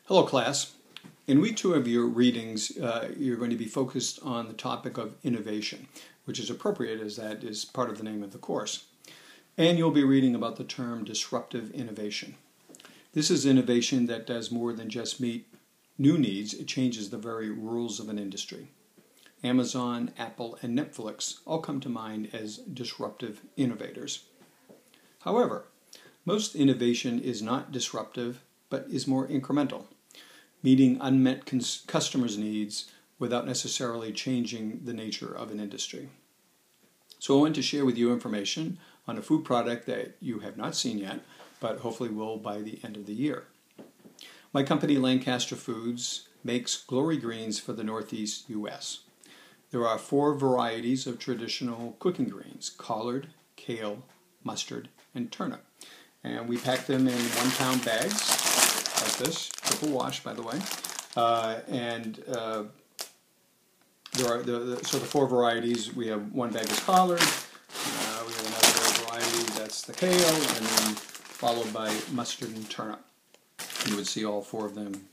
Hello class. In week 2 of your readings, you're going to be focused on the topic of innovation, which is appropriate as that is part of the name of the course. And you'll be reading about the term disruptive innovation. This is innovation that does more than just meet new needs, it changes the very rules of an industry. Amazon, Apple, and Netflix all come to mind as disruptive innovators. However, most innovation is not disruptive, but is more incremental, meeting unmet customers' needs without necessarily changing the nature of an industry. So I want to share with you information on a food product that you have not seen yet, but hopefully will by the end of the year. My company, Lancaster Foods, makes Glory Greens for the Northeast U.S. There are 4 varieties of traditional cooking greens: collard, kale, mustard, and turnip. And we pack them in 1-pound bags, like this, triple wash, by the way. There are the 4 varieties. We have 1 bag is collard, we have another variety that's the kale, and then followed by mustard and turnip. You would see all 4 of them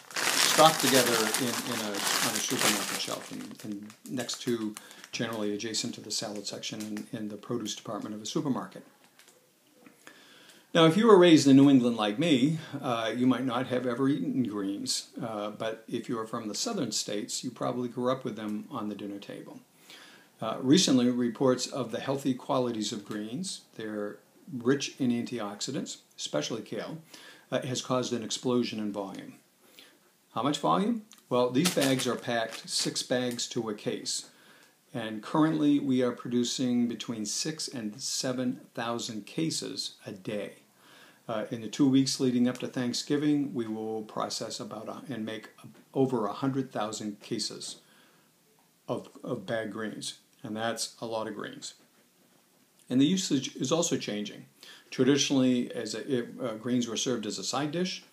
stocked together on a supermarket shelf, and next to, generally adjacent to the salad section in the produce department of a supermarket. Now, if you were raised in New England like me, you might not have ever eaten greens, but if you are from the southern states, you probably grew up with them on the dinner table. Recently, reports of the healthy qualities of greens, they're rich in antioxidants, especially kale, has caused an explosion in volume. How much volume? Well, these bags are packed 6 bags to a case. And currently we are producing between 6,000 and 7,000 cases a day. In the 2 weeks leading up to Thanksgiving, we will process and make over 100,000 cases of bagged greens. And that's a lot of greens. And the usage is also changing. Traditionally, greens were served as a side dish.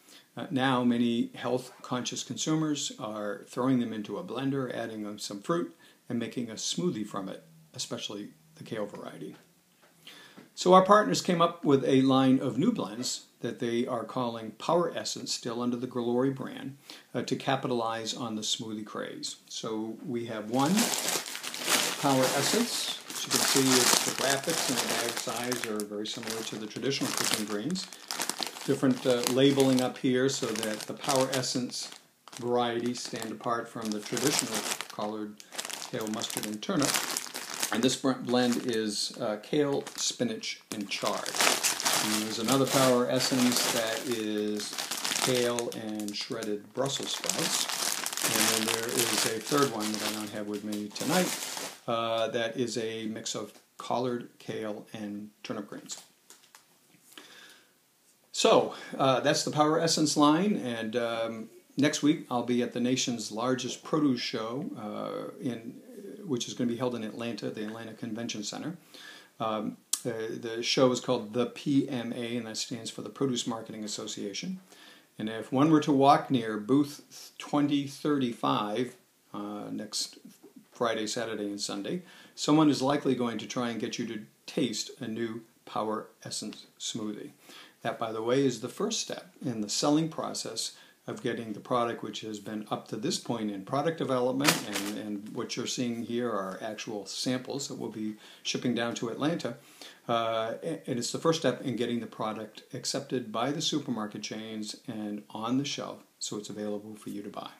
Now many health-conscious consumers are throwing them into a blender, adding some fruit, and making a smoothie from it, especially the kale variety. So our partners came up with a line of new blends that they are calling Power Essence, still under the Glory brand, to capitalize on the smoothie craze. So we have 1 Power Essence. As you can see, the graphics and the bag size are very similar to the traditional cooking greens. Different labeling up here so that the Power Essence varieties stand apart from the traditional collard, kale, mustard, and turnip. And this blend is kale, spinach, and chard. And there's another Power Essence that is kale and shredded Brussels sprouts. And then there is a 3rd one that I don't have with me tonight that is a mix of collard, kale, and turnip greens. So that's the Power Essence line, and next week I'll be at the nation's largest produce show, which is going to be held in Atlanta, the Atlanta Convention Center. The show is called the PMA, and that stands for the Produce Marketing Association. And if one were to walk near booth 2035 next Friday, Saturday, and Sunday, someone is likely going to try and get you to taste a new Power Essence smoothie. That, by the way, is the first step in the selling process of getting the product, which has been up to this point in product development, and what you're seeing here are actual samples that we'll be shipping down to Atlanta. And it's the first step in getting the product accepted by the supermarket chains and on the shelf so it's available for you to buy.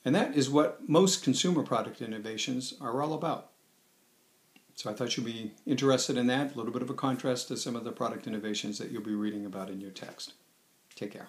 And that is what most consumer product innovations are all about. So I thought you'd be interested in that, a little bit of a contrast to some of the product innovations that you'll be reading about in your text. Take care.